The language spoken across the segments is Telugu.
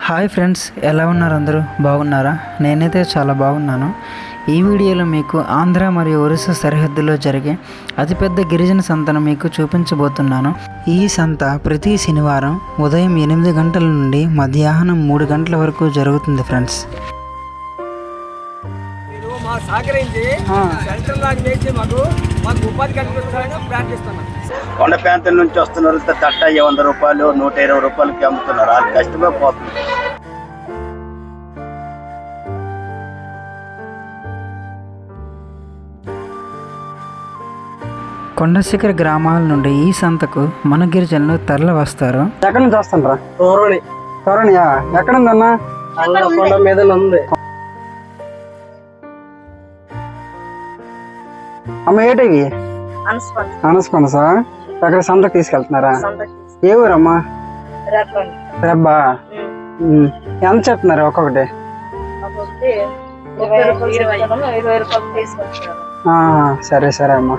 హాయ్ ఫ్రెండ్స్, ఎలా ఉన్నారు? అందరూ బాగున్నారా? నేనైతే చాలా బాగున్నాను. ఈ వీడియోలో మీకు ఆంధ్ర మరియు ఒరిస్సా సరిహద్దులో జరిగే అతిపెద్ద గిరిజన సంతను మీకు చూపించబోతున్నాను. ఈ సంత ప్రతి శనివారం ఉదయం 8 గంటల నుండి మధ్యాహ్నం 3 గంటల వరకు జరుగుతుంది ఫ్రెండ్స్. కొండ ప్రాంతం నుంచి వస్తున్నారు. తట్ట 100 రూపాయలు 120 రూపాయలకి అమ్ముతున్నారు. వాళ్ళు కష్టమే పోతుంది. కొండశిఖర గ్రామాల నుండి ఈ సంతకు మన గిరిజనులు తరలి వస్తారు. ఎక్కడి నుంచి వస్తుండ్రా? తోరణియా? ఎక్కడ ఉందన్నా? కొండ మీద ఉంది. అమ్మ ఏటివి? అనస్పనసా? ఎక్కడ సంతకు తీసుకెళ్తున్నారా? ఏ ఊరమ్మా? రెబ్బా. ఎంత చెప్తున్నారు ఒక్కొక్కటి? సరే సరే అమ్మా.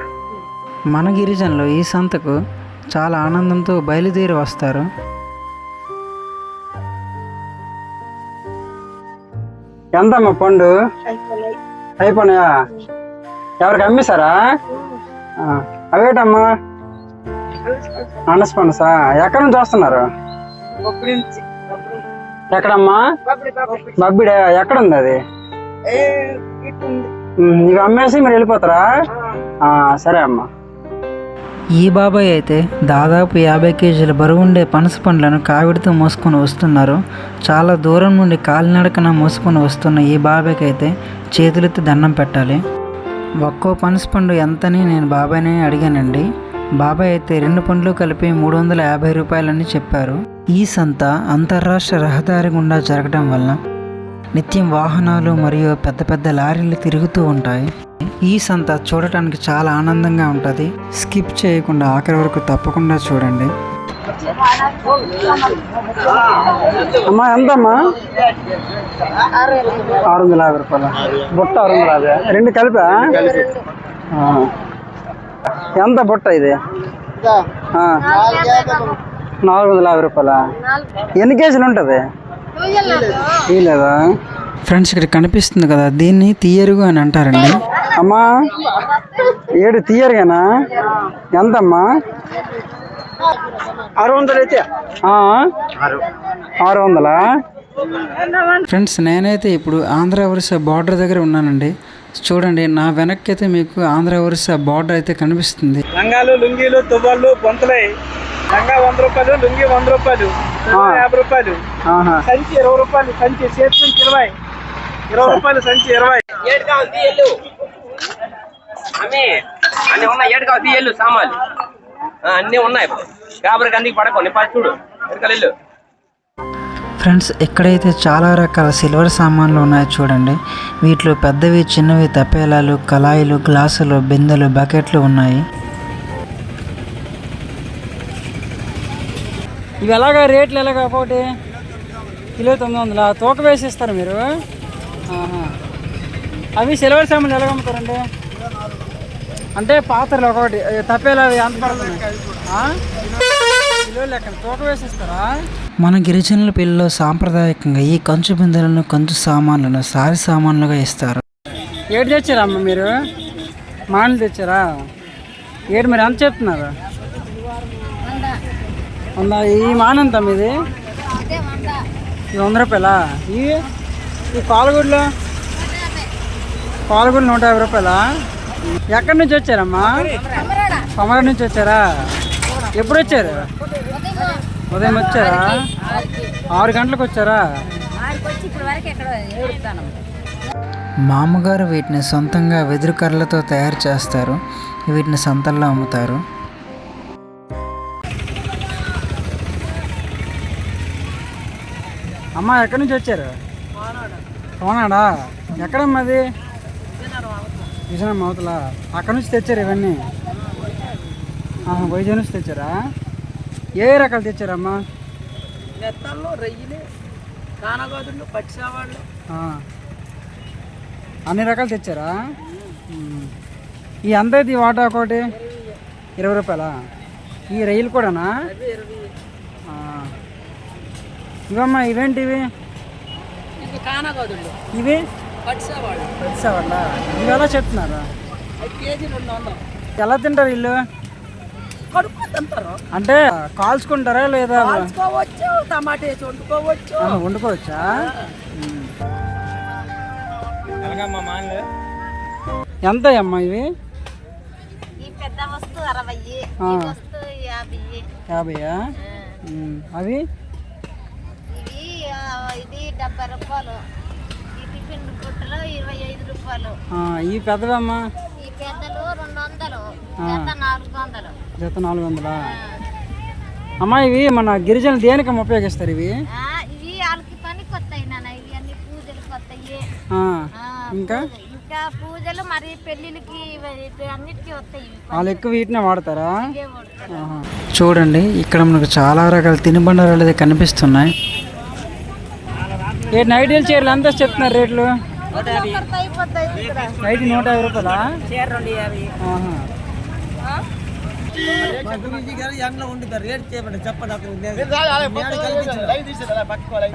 మన గిరిజనులు ఈ సంతకు చాలా ఆనందంతో బయలుదేరి వస్తారు. ఎంతమ్మా పండు? అయిపోయినాయా? ఎవరికి అమ్మేశారా? అవేటమ్మా? అనస్పనసా? ఎక్కడి నుంచి వస్తున్నారు? ఎక్కడమ్మా? బబ్బిడా? ఎక్కడ ఉంది అది? ఇవి అమ్మేసి మీరు వెళ్ళిపోతారా? సరే అమ్మా. ఈ బాబాయ్ అయితే దాదాపు 50 కేజీల బరువుండే పనస పండ్లను కావిడితో మోసుకొని వస్తున్నారు. చాలా దూరం నుండి కాలినడకన మోసుకొని వస్తున్న ఈ బాబాయ్కి అయితే చేతులెత్తి దండం పెట్టాలి. ఒక్కో పనస పండు ఎంతని నేను బాబాయ్ని అడిగానండి. బాబాయ్ అయితే 2 పండ్లు కలిపి 350 రూపాయలని చెప్పారు. ఈ సంత అంతర్రాష్ట్ర రహదారి గుండా జరగడం వల్ల నిత్యం వాహనాలు మరియు పెద్ద పెద్ద లారీలు తిరుగుతూ ఉంటాయి. ఈ సంత చూడటానికి చాలా ఆనందంగా ఉంటుంది. స్కిప్ చేయకుండా ఆఖరి వరకు తప్పకుండా చూడండి. అమ్మా ఎంతమ్మా? 650 రూపాయలు. బుట్ట 650. 2 కలిపా? ఎంత బుట్ట ఇది? 450 రూపాయలా? ఎన్ని కేజీలు ఉంటుంది? లేదా ఫ్రెండ్స్, ఇక్కడ కనిపిస్తుంది కదా, దీన్ని తీయరుగు అని అంటారండి. అమ్మా ఏడు తీయరుగానా? ఎంతమ్మా? 600 అయితే. 600. ఫ్రెండ్స్, నేనైతే ఇప్పుడు ఆంధ్ర ఒరిస్సా బార్డర్ దగ్గర ఉన్నానండి. చూడండి, నా వెనక్కి అయితే మీకు ఆంధ్ర ఒరిస్సా బార్డర్ అయితే కనిపిస్తుంది. లంగాలు, లుంగీలు, తువ్వాళ్ళు, పొంతలై. లంగా 100 రూపాయలు, లుంగి 100 రూపాయలు, 50 రూపాయలు, సంచి 20 రూపాయలు, సంచి చేతి నుంచి 20 రూపాయలు, సంచి 20. అన్ని ఉన్నాయి. 7 కావాలి ఎల్లు సామాన్లు అన్నీ ఉన్నాయి. గాబరికి అందుకు పడకండి. చూడు ఎడకలు. ఫ్రెండ్స్, ఇక్కడైతే చాలా రకాల సిల్వర్ సామాన్లు ఉన్నాయి చూడండి. వీటిలో పెద్దవి, చిన్నవి, తపేలాలు, కళాయిలు, గ్లాసులు, బిందెలు, బకెట్లు ఉన్నాయి. ఇవి ఎలాగా రేట్లు? ఎలాగా ఒకటి కిలో 900? తూక వేసిస్తారు మీరు? అవి సిల్వర్ సామాన్లు ఎలాగ అమ్ముతారండి? అంటే పాత్రలు ఒకటి తప్పేలా అవి ఎంత పడుతుంది? కిలో లెక్క తూక వేసిస్తారా? మన గిరిజనుల పెళ్లిలో సాంప్రదాయకంగా ఈ కంచు బిందెలను, కంచు సామాన్లను సారి సామాన్లుగా ఇస్తారు. ఏడు తెచ్చారా అమ్మ మీరు? మాటలు తెచ్చారా? ఏడు మరి ఎంత చెప్తున్నారు? ఈ మానంత మీది? ఇది 100 రూపాయలా? ఈ పాలగూడలో? పాలగూడ 150 రూపాయలా? ఎక్కడి నుంచి వచ్చారమ్మా? కొమర నుంచి వచ్చారా? ఎప్పుడు వచ్చారు? ఉదయం వచ్చారా? 6 గంటలకు వచ్చారా? మామగారు వీటిని సొంతంగా వెదురు కర్రలతో తయారు చేస్తారు. వీటిని సంతల్లో అమ్ముతారు. అమ్మ ఎక్కడి నుంచి వచ్చారు? కోనాడా? ఎక్కడమ్మా అది? విజయనగరం అవతల. అక్కడ నుంచి తెచ్చారు ఇవన్నీ? వైజాగ్ నుంచి తెచ్చారా? ఏ రకాలు తెచ్చారమ్మా? నెత్తళ్ళు, రొయ్యలు, కానగోదులు, పచ్చిసేవాళ్ళు, అన్ని రకాలు తెచ్చారా? ఈ అంత ఇది వాటా ఒకటి 20 రూపాయలా? ఈ రొయ్యలు కూడానా? ఇవమ్మా ఇవేంటివి? ఇది కానగోదులు ఇవి పట్టిసేవాళ్ళు వచ్చేవాళ్ళ ఇవి ఎలా చెప్తున్నారు? కేజీ 200 ఎలా తింటారు వీళ్ళు? కడుపు తింటారు. అంటే కాల్చుకుంటారా లేదా? కాల్చుకోవచ్చు, టమాటా వేసి వండుకోవచ్చు. వండుకోవచ్చా? ఎంత అమ్మా ఇవి? ఈ పెద్ద వస్తువు 60, ఈ వస్తువు 50. 50యా? అవి ఇవి ఇది 70 రూపాయలు. ఈ టిఫిన్ బుట్టలు 25 రూపాయలు. ఈ పెద్దవమ్మా? ఈ పెద్దలు 200, జత 400. జత 400. అమ్మా ఇవి మన గిరిజనులు దేనికి ఉపయోగిస్తారు ఇవి? ఇవి వాళ్ళకి పనికి వస్తాయి నాన్న. ఇవి అన్ని పూజలకు వస్తాయి. ఇంకా ఇంకా పూజలు మరి పెళ్ళిళ్ళకి అన్నిటికీ వస్తాయి. వాళ్ళు ఎక్కువ వీటినే వాడతారా? ఇవే వాడతారు. చూడండి ఇక్కడ మనకు చాలా రకాల తినుబండారాలు అయితే కనిపిస్తున్నాయి. ఏ నైటీల చీరలు ఎంత చెప్తున్నారు రేట్లు? అయిపోతాయి ఇక్కడ. నైటీ 150 రూపాయలా? చీర 250.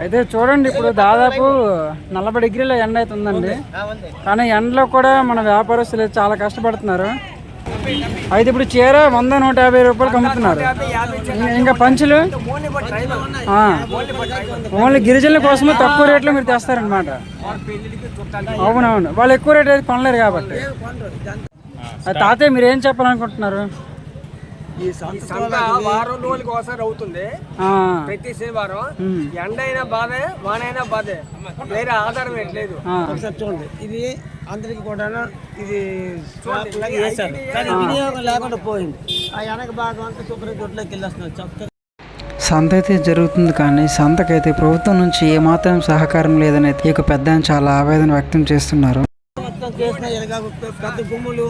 అయితే చూడండి ఇప్పుడు దాదాపు 40 డిగ్రీల ఎండ అయితే ఉందండి. కానీ ఎండలో కూడా మన వ్యాపారస్తులు చాలా కష్టపడుతున్నారు. అయితే ఇప్పుడు చీర 100, 150 రూపాయలకు అమ్ముతున్నారు. ఇంకా పంచులు ఓన్లీ గిరిజనుల కోసమే తక్కువ రేట్లో మీరు తెస్తారనమాట. అవునవును, వాళ్ళు ఎక్కువ రేట్ అయితే కొనలేరు కాబట్టి. తాతయ్య మీరు ఏం చెప్పాలనుకుంటున్నారు? ఈ సంత వారం రోజులకి ఒకసారి అవుతుంది. ప్రతి శనివారం ఎండ అయినా బాధే, వానైనా బాధే, వేరే ఆధారం ఏంట్లేదు. ఒకసారి చూడండి, ఇది అందరికి కూడా ఇది వినియోగం లేకుండా పోయింది. ఆ వెనక భాగం అంతా శుభ్రం దొడ్లోకి వెళ్ళొస్తున్నారు. సంత అయితే జరుగుతుంది కానీ సంతకైతే ప్రభుత్వం నుంచి ఏమాత్రం సహకారం లేదని అయితే ఈ పెద్ద ఆయన చాలా ఆవేదన వ్యక్తం చేస్తున్నారు. మొత్తం చేసిన పెద్ద గుమ్ములు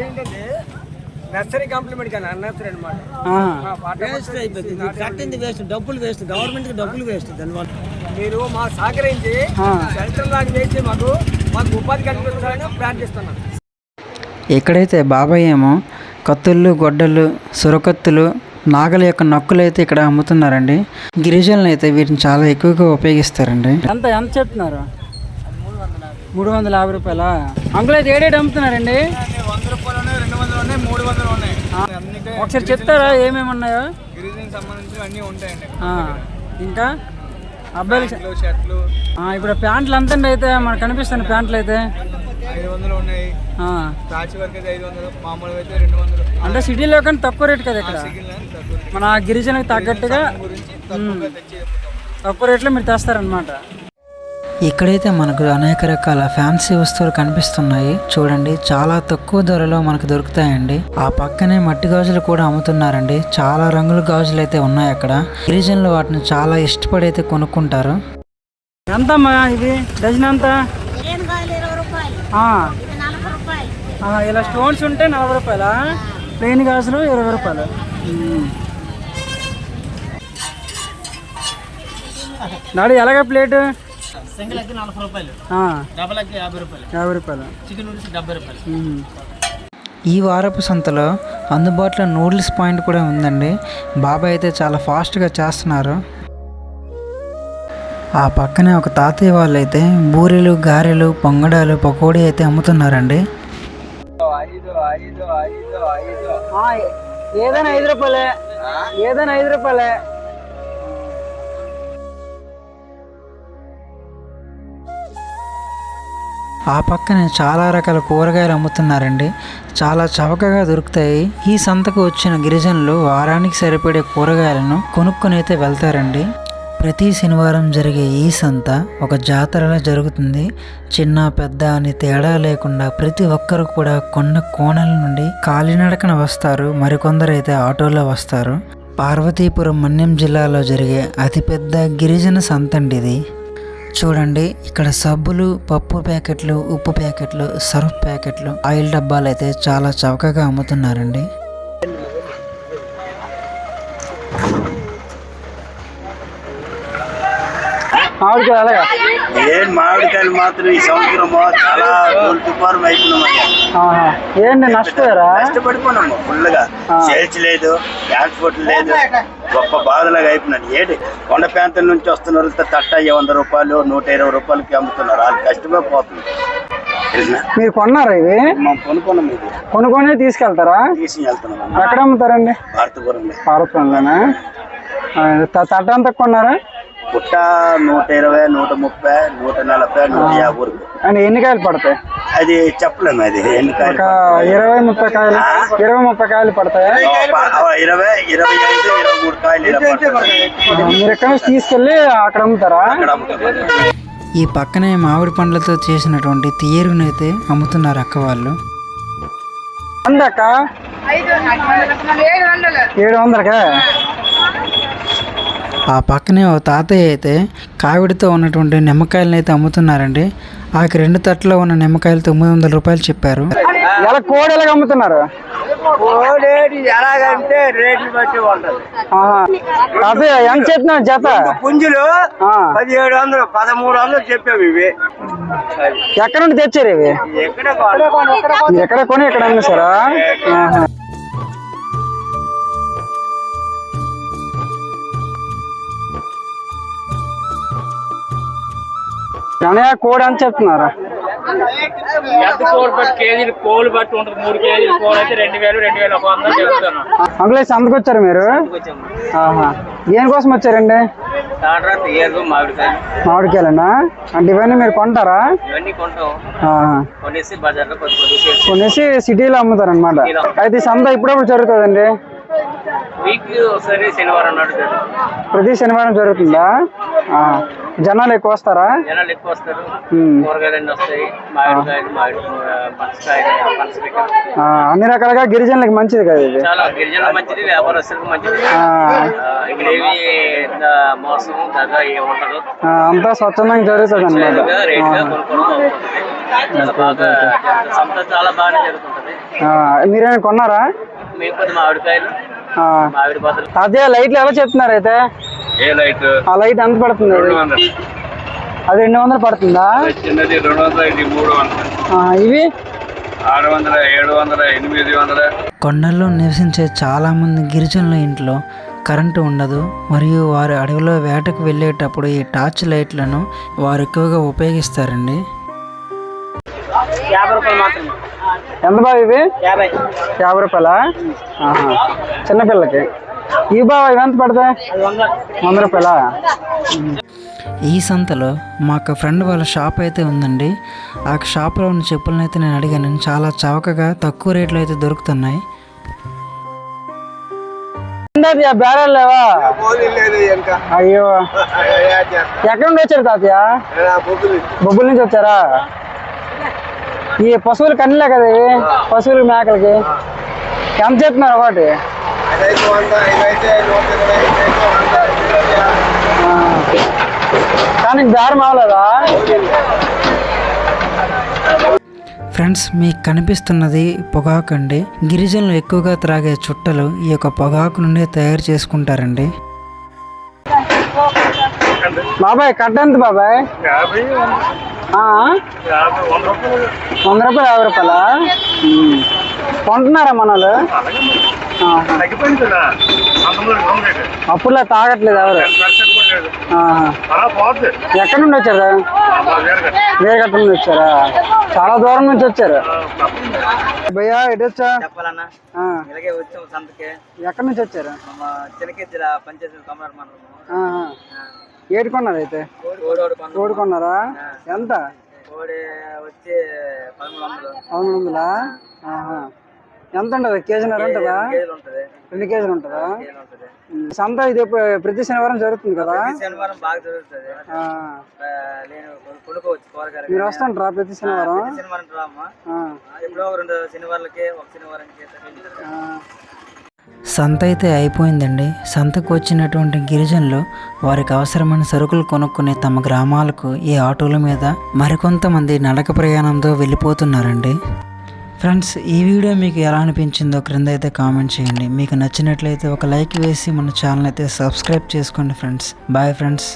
ఏంటంటే నర్సరీ కాంప్లిమెంట్ కానీ నర్సరీ అనమాట. వేస్ట్ అయిపోయింది, కట్టింది వేస్ట్, డబ్బులు వేస్ట్, గవర్నమెంట్ కి డబ్బులు వేస్ట్. దానివల్ల మీరు మాకు సహకరించి సెంట్రల్ లాగా చేసి మాకు ఉపాధి కల్పించాలని ప్రార్థిస్తున్నాం. ఇక్కడైతే బాబాయ్ ఏమో కత్తుళ్ళు, గొడ్డళ్ళు, సురకత్తులు, నాగల యొక్క నక్కులు అయితే ఇక్కడ అమ్ముతున్నారండి. గిరిజనులు అయితే వీటిని చాలా ఎక్కువగా ఉపయోగిస్తారండి. ఎంత చెప్తున్నారు? 350 రూపాయలా? అంకుల్ అయితే ఏడేటి అమ్ముతున్నారండి? 100 రూపాయలు ఉన్నాయి, 200 ఉన్నాయి, 300 ఉన్నాయి. ఒకసారి చెప్తారా ఏమేమి ఉన్నాయో? గిరిజనకి సంబంధించి అన్నీ ఉంటాయండి. ఇంకా అబ్బాయిలు షర్ట్లు, ఇప్పుడు ప్యాంట్లు ఎంత అయితే మనకు కనిపిస్తుంది. ప్యాంట్లు అయితే 500 ఉన్నాయి. ప్యాచ్ వర్క్ అయితే 500, మామూలుగా అయితే 200. అంటే సిటీలో కానీ తక్కువ రేట్ కదా ఇక్కడ. మన గిరిజనకి తగ్గట్టుగా తక్కువ రేట్లో మీరు తెస్తారనమాట. ఇక్కడైతే మనకు అనేక రకాల ఫ్యాన్సీ వస్తువులు కనిపిస్తున్నాయి. చూడండి చాలా తక్కువ ధరలో మనకు దొరుకుతాయండి. ఆ పక్కనే మట్టి గాజులు కూడా అమ్ముతున్నారండి. చాలా రంగుల గాజులు అయితే ఉన్నాయి అక్కడ. గిరిజనులు వాటిని చాలా ఇష్టపడి అయితే కొనుక్కుంటారు. ఎంతమ్మా ఇవి డజన్? ఎంత? 20 రూపాయలు. 40 రూపాయలు. ఇలా స్టోన్స్ ఉంటే 40 రూపాయలా? ప్లెయిన్ గాజులు 20 రూపాయలు. డాడీ ఎలాగ ప్లేటు? సింగిల్ అయితే 40 రూపాయలు, డబల్ అయితే 50 రూపాయలు, 50 రూపాయలు, చికెన్ నూడిల్స్ 70 రూపాయలు. ఈ వారపు సంతలో అందుబాటులో నూడిల్స్ పాయింట్ కూడా ఉందండి. బాబాయ్ అయితే చాలా ఫాస్ట్గా చేస్తున్నారు. ఆ పక్కనే ఒక తాతయ్య వాళ్ళు అయితే బూరెలు, గారెలు, పొంగడాలు, పకోడీ అయితే అమ్ముతున్నారండి. ఏదైనా 5 రూపాయలే, ఏదైనా 5 రూపాయలే. ఆ పక్కనే చాలా రకాల కూరగాయలు అమ్ముతున్నారండి. చాలా చవకగా దొరుకుతాయి. ఈ సంతకు వచ్చిన గిరిజనులు వారానికి సరిపడే కూరగాయలను కొనుక్కొని అయితే వెళ్తారండి. ప్రతి శనివారం జరిగే ఈ సంత ఒక జాతరలా జరుగుతుంది. చిన్న పెద్ద అని తేడా లేకుండా ప్రతి ఒక్కరు కూడా కొండ కోణల నుండి కాలినడకన వస్తారు. మరికొందరు అయితే ఆటోలో వస్తారు. పార్వతీపురం మన్యం జిల్లాలో జరిగే అతిపెద్ద గిరిజన సంత అండి ఇది. చూడండి ఇక్కడ సబ్బులు, పప్పు ప్యాకెట్లు, ఉప్పు ప్యాకెట్లు, సర్ఫ్ ప్యాకెట్లు, ఆయిల్ డబ్బాలు అయితే చాలా చౌకగా అమ్ముతున్నారండి. ఏం మామిడికాయలు మాత్రం ఈ సంవత్సరం చాలా తుఫారం అయిపోయినామయ్యా. ఏంటి నష్టపోయారా? కష్టపడిపోయినాము ఫుల్ గా. సేల్స్ లేదు, ట్రాన్స్పోర్ట్ లేదు. గొప్ప బాధలాగా అయిపోయినాను. ఏంటి కొండ ప్రాంతం నుంచి వస్తున్న వాళ్ళతో తట్ట 100 రూపాయలు 120 రూపాయలకి అమ్ముతున్నారు. వాళ్ళు కష్టమే పోతుంది. తెలిసిన మీరు కొన్నారా ఇవి? మనం కొనుక్కున్నాం, ఇది కొనుక్కొని తీసుకెళ్తారా? తీసి వెళ్తున్నాం. ఎక్కడ అమ్ముతారండి? భారతపురంలో. భారతంలోనా? తట్ట ఎంత కొన్నారా? పుట్ట 120, 130, 140, 150 వరకు. అంటే ఎన్ని కాయలు పడతాయి? అది చెప్పలేము. అది ఎన్ని కాయలు? ఒక 20-30 కాయలు, 20-30 కాయలు పడతాయా? 20, 25, 23 కాయలు ఇలా పడతాయి. మీరు ఎక్కడి నుంచి తీసుకెళ్ళి అక్కడ అమ్ముతారా? అక్కడ అమ్ముతాం. ఈ పక్కనే మామిడి పండ్లతో చేసినటువంటి తీయరునైతే అమ్ముతున్నారు అక్క వాళ్ళు. అందక్క 700కా? ఆ పక్కనే ఓ తాతయ్య అయితే కావిడితో ఉన్నటువంటి నిమ్మకాయలను అయితే అమ్ముతున్నారండి. ఆ 2 తట్లో ఉన్న నిమ్మకాయలు 900 రూపాయలు చెప్పారు. ఎలా కోడి ఎలాగ అమ్ముతున్నారు? ఎలాగంటే రేట్లు బట్టి ఉంటుంది. అదే ఎంత చెప్పినా జత? పుంజులు 1700, 1300 చెప్పాము. ఇవి ఎక్కడ నుండి తెచ్చారు ఇవి? ఎక్కడ కొని ఎక్కడ అమ్మేశారా? కోడి అని చెప్తున్నారా? కోళ్ళు బట్టి ఉంటుంది. 3 కేజీలు కోళ్ళు అయితే 2000, 2100 చెప్తాను. అందులో సంతకు వచ్చారు మీరు? దేనికోసం వచ్చారండి? మామిడికాయలనా? అంటే ఇవన్నీ మీరు కొంటారా? కొనేసి సిటీలో అమ్ముతారు అనమాట. అయితే సంత ఇప్పుడప్పుడు జరుగుతుందండి? ప్రతి శనివారం జరుగుతుందా? జనాలు ఎక్కువ వస్తారా? అన్ని రకాలుగా గిరిజనులకు మంచిది కదా ఇది? అంతా స్వచ్ఛందంగా జరుగుతుంది అన్నమాట. మీరేమైనా కొన్నారా? అదే లైట్లు ఎలా చెప్తున్నారు అయితే? ఆ లైట్ ఎంత పడుతుంది? అది 200 పడుతుందా? ఇవి 600, 700, 800. కొండల్లో నివసించే చాలామంది గిరిజనుల ఇంట్లో కరెంటు ఉండదు. మరియు వారు అడవిలో వేటకు వెళ్ళేటప్పుడు ఈ టార్చ్ లైట్లను వారు ఎక్కువగా ఉపయోగిస్తారండి. 50 రూపాయలు మాత్రమే. ఎంత బాబు ఇవి? 50 రూపాయలా? చిన్నపిల్లకి. ఈ బాబా ఇవి ఎంత పడతాయి? 100 రూపాయలా? ఈ సంతలో మాకు ఫ్రెండ్ వాళ్ళ షాప్ అయితే ఉందండి. ఆ షాప్లో ఉన్న చెప్పులను అయితే నేను అడిగాను. చాలా చవకగా తక్కువ రేట్లో అయితే దొరుకుతున్నాయి. బేరాలు లేవా? అయ్యో, ఎక్కడ నుండి వచ్చారు తాతయ్య? బొబ్బుల నుంచి వచ్చారా? ఈ పశువులకి అన్నిలే కదా ఇవి? పశువులకి మేకలకి ఎంత చెప్తున్నారు ఒకటి? కానీ బేరం అవ్వలేదా? ఫ్రెండ్స్, మీకు కనిపిస్తున్నది పొగాకు అండి. గిరిజనులు ఎక్కువగా త్రాగే చుట్టలు ఈ యొక్క పొగాకు నుండి తయారు చేసుకుంటారండి. బాబాయ్ కట్ట ఎంత బాబాయ్? 100 రూపాయలు, 50 రూపాయలా? కొంటున్నారా మనలు? అప్పుడులా తాగట్లేదు ఎవరు? ఎక్కడి నుండి వచ్చారు? వేరగట్ట నుండి వచ్చారా? చాలా దూరం నుంచి వచ్చారు. భయ్యా ఎటు వచ్చా? చెప్పాలన్నా ఇలాగే వచ్చాము సంతకి. ఎక్కడి నుంచి వచ్చారు? చిలకెత్తిల పంచాయతీ కమలార్ మండలం. ఏడు కొన్నారు అయితే? కోడి కొన్నారా? ఎంత? కోడి వచ్చి 1300. 1300లా? ఎంత ఉంటుంది? కేజీన్నర ఉంటుందా? 2 కేజీలు ఉంటుందా? సంత ఇది ప్రతి శనివారం జరుగుతుంది కదా? శనివారం బాగా జరుగుతుంది. కొనుక్కోవచ్చు కూరగాయలు. మీరు వస్తుంటారా ప్రతి శనివారం? శనివారం రామ్మా. ఎప్పుడో 2 శనివారాలకి, 1 శనివారానికి. సంత అయితే అయిపోయిందండి. సంతకు వచ్చినటువంటి గిరిజనులు వారికి అవసరమైన సరుకులు కొనుక్కుని తమ గ్రామాలకు ఈ ఆటోల మీద మరికొంతమంది నడక ప్రయాణంతో వెళ్ళిపోతున్నారండి. ఫ్రెండ్స్, ఈ వీడియో మీకు ఎలా అనిపించిందో క్రింద అయితే కామెంట్ చేయండి. మీకు నచ్చినట్లయితే ఒక లైక్ వేసి మన ఛానల్ అయితే సబ్స్క్రైబ్ చేసుకోండి ఫ్రెండ్స్. Bye friends.